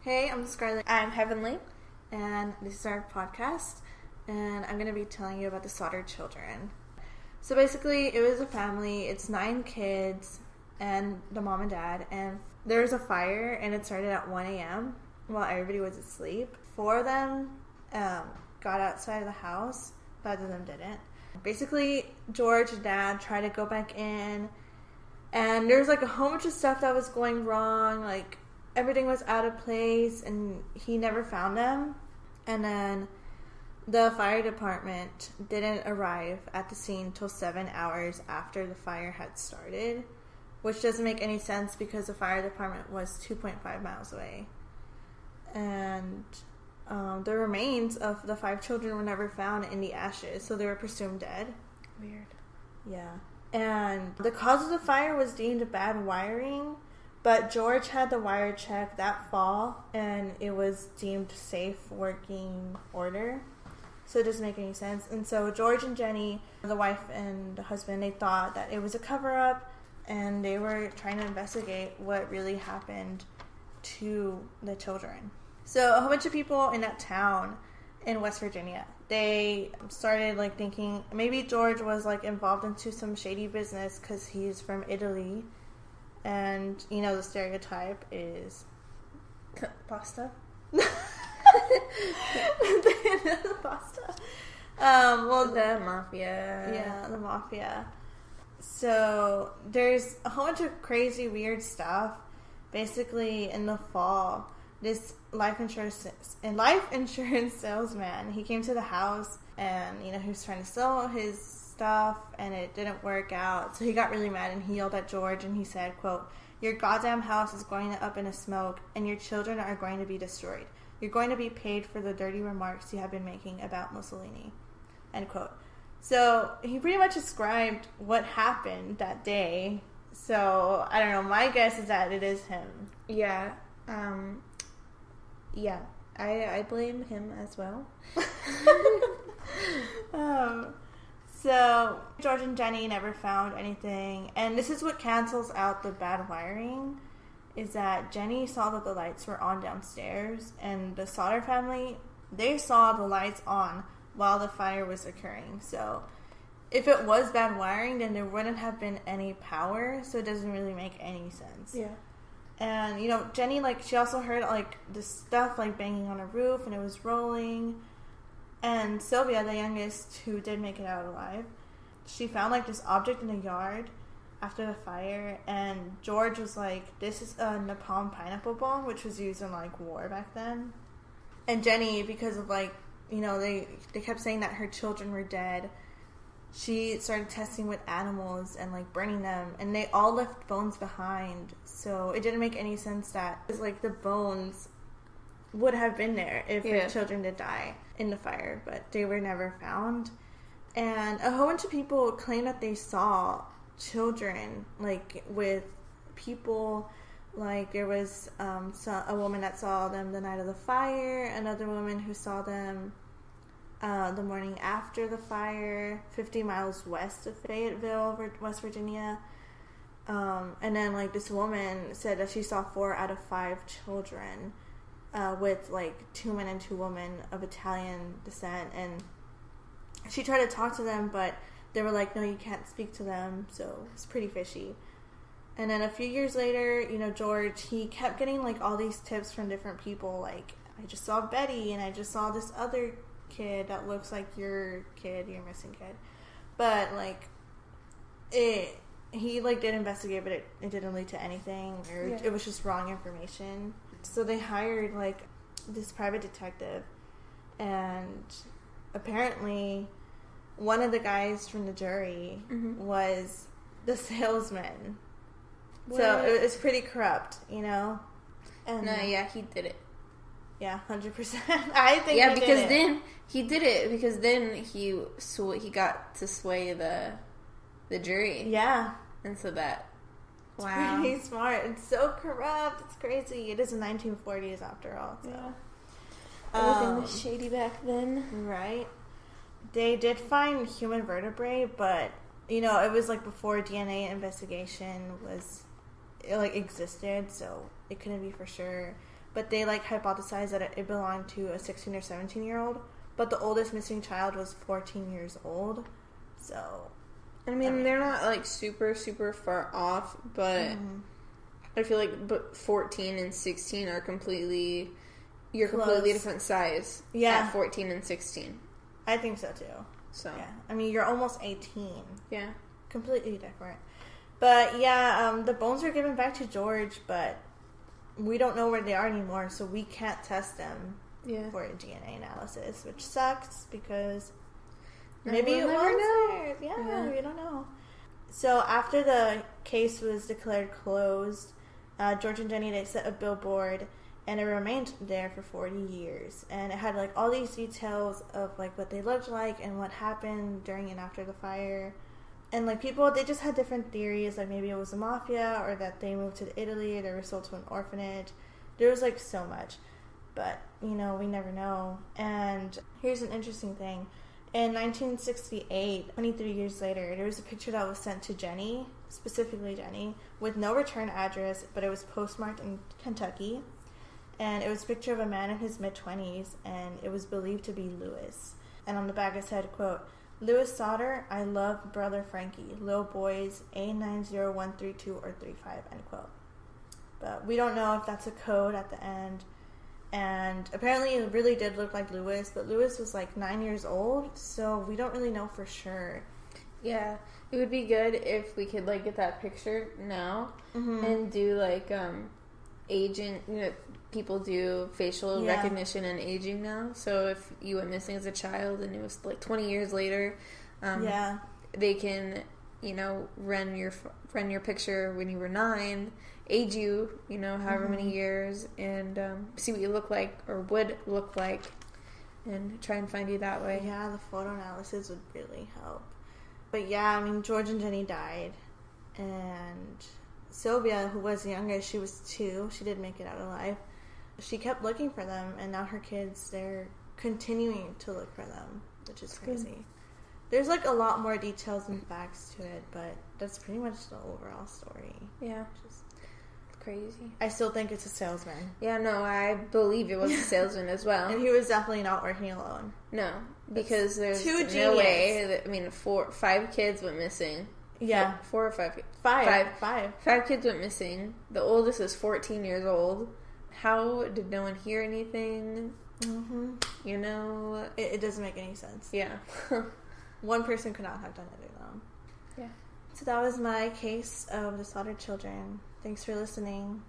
Hey, I'm Scarlet. I'm HeavenLeigh, and this is our podcast, and I'm going to be telling you about the Sodderchildren. So basically, it was a family. It's 9 kids and the mom and dad, and there was a fire, and it started at 1 a.m. while everybody was asleep. 4 of them got outside of the house. 5 of them didn't. Basically, George and Dad tried to go back in, and there was like a whole bunch of stuff that was going wrong, like everything was out of place, and he never found them. And then the fire department didn't arrive at the scene until 7 hours after the fire had started, which doesn't make any sense because the fire department was 2.5 miles away. And the remains of the 5 children were never found in the ashes, so they were presumed dead. Weird. Yeah. And the cause of the fire was deemed bad wiring, but George had the wire check that fall, and it was deemed safe working order. So it doesn't make any sense. And so George and Jenny, the wife and the husband, they thought that it was a cover-up, and they were trying to investigate what really happened to the children. So a whole bunch of people in that town in West Virginia, they started like thinking maybe George was like involved into some shady business because he's from Italy. And, you know, the stereotype is Pasta? Pasta. The mafia. Yeah, the mafia. So, there's a whole bunch of crazy, weird stuff. Basically, in the fall, this life insurance salesman, he came to the house, and, you know, he was trying to sell his stuff, and it didn't work out. So he got really mad, and he yelled at George, and he said, quote, "Your goddamn house is going up in a smoke, and your children are going to be destroyed. You're going to be paid for the dirty remarks you have been making about Mussolini." End quote. So he pretty much described what happened that day. So I don't know, my guess is that it is him. Yeah. I blame him as well. So George and Jenny never found anything, and this is what cancels out the bad wiring, is that Jenny saw that the lights were on downstairs, and the Sodder family, they saw the lights on while the fire was occurring. So if it was bad wiring, then there wouldn't have been any power, so it doesn't really make any sense. Yeah. And, you know, Jenny, like, she also heard, like, this stuff, like, banging on a roof, and it was rolling. And Sylvia, the youngest, who did make it out alive, she found, like, this object in the yard after the fire, and George was like, "This is a napalm pineapple bomb," which was used in, like, war back then. And Jenny, because of, like, you know, they kept saying that her children were dead, she started testing with animals and, like, burning them, and they all left bones behind. So it didn't make any sense that, like, the bones would have been there if her children did die in the fire, but they were never found. And a whole bunch of people claim that they saw children, like, with people. Like, there was a woman that saw them the night of the fire, another woman who saw them the morning after the fire, 50 miles west of Fayetteville, West Virginia. And then, like, this woman said that she saw 4 out of 5 children with, like, 2 men and 2 women of Italian descent. And she tried to talk to them, but they were like, "No, you can't speak to them." So it's pretty fishy. And then a few years later, you know, George, he kept getting, like, all these tips from different people. Like, "I just saw Betty, and I just saw this other kid that looks like your kid, your missing kid." But, like, he, like, did investigate, but it didn't lead to anything, or it was just wrong information. So they hired, like, this private detective, and apparently one of the guys from the jury was the salesman. What? So it was pretty corrupt, you know? And he did it. Yeah, 100%. I think he did it because then he got to sway the jury. Yeah. And so that, it's pretty smart. It's so corrupt. It's crazy. It is the 1940s after all. So. Yeah. Everything was shady back then. Right. They did find human vertebrae, but, you know, it was, like, before DNA investigation existed, so it couldn't be for sure. but they like hypothesized that it belonged to a 16 or 17-year-old. But the oldest missing child was 14 years old. So, I mean, they're not like super, super far off, but I feel like 14 and 16 are completely different size. Yeah. At 14 and 16. I think so too. So. Yeah. I mean, you're almost 18. Yeah. Completely different. But yeah, the bones were given back to George, but we don't know where they are anymore, so we can't test them for a DNA analysis, which sucks because maybe it was theirs. Yeah, we don't know. So after the case was declared closed, George and Jenny, they set a billboard, and it remained there for 40 years. And it had like all these details of like what they looked like and what happened during and after the fire. And like people, they just had different theories, like maybe it was the mafia, or that they moved to Italy, or they were sold to an orphanage. There was like so much, but you know, we never know. And here's an interesting thing. In 1968, 23 years later, there was a picture that was sent to Jenny, specifically Jenny, with no return address, but it was postmarked in Kentucky. And it was a picture of a man in his mid-20s, and it was believed to be Lewis. And on the back it said, quote, "Lewis Sodder, I love brother Frankie. Little boys, A90132 or 35, end quote." But we don't know if that's a code at the end. And apparently it really did look like Lewis, but Lewis was like 9 years old, so we don't really know for sure. Yeah, it would be good if we could like get that picture now and do like aging. You know, people do facial recognition and aging now. So if you went missing as a child and it was like 20 years later, they can, you know, run your picture when you were 9, age you, you know, however many years, and see what you look like or would look like, and try and find you that way. Yeah, the photo analysis would really help. But yeah, I mean, George and Jenny died, and Sylvia, who was the youngest, she was 2. She did make it out alive. She kept looking for them, and now her kids, they're continuing to look for them, which is crazy. Good. There's like a lot more details and facts to it, but that's pretty much the overall story. Yeah. Just crazy. I still think it's a salesman. Yeah, no, I believe it was a salesman as well. And he was definitely not working alone. No, because there's no way that, I mean, 5 kids went missing. Yeah. 4 or 5 kids. 5. 5 kids went missing. The oldest is 14 years old. How did no one hear anything? You know? It doesn't make any sense. Yeah. One person could not have done it alone. Yeah. So that was my case of the Sodderchildren. Thanks for listening.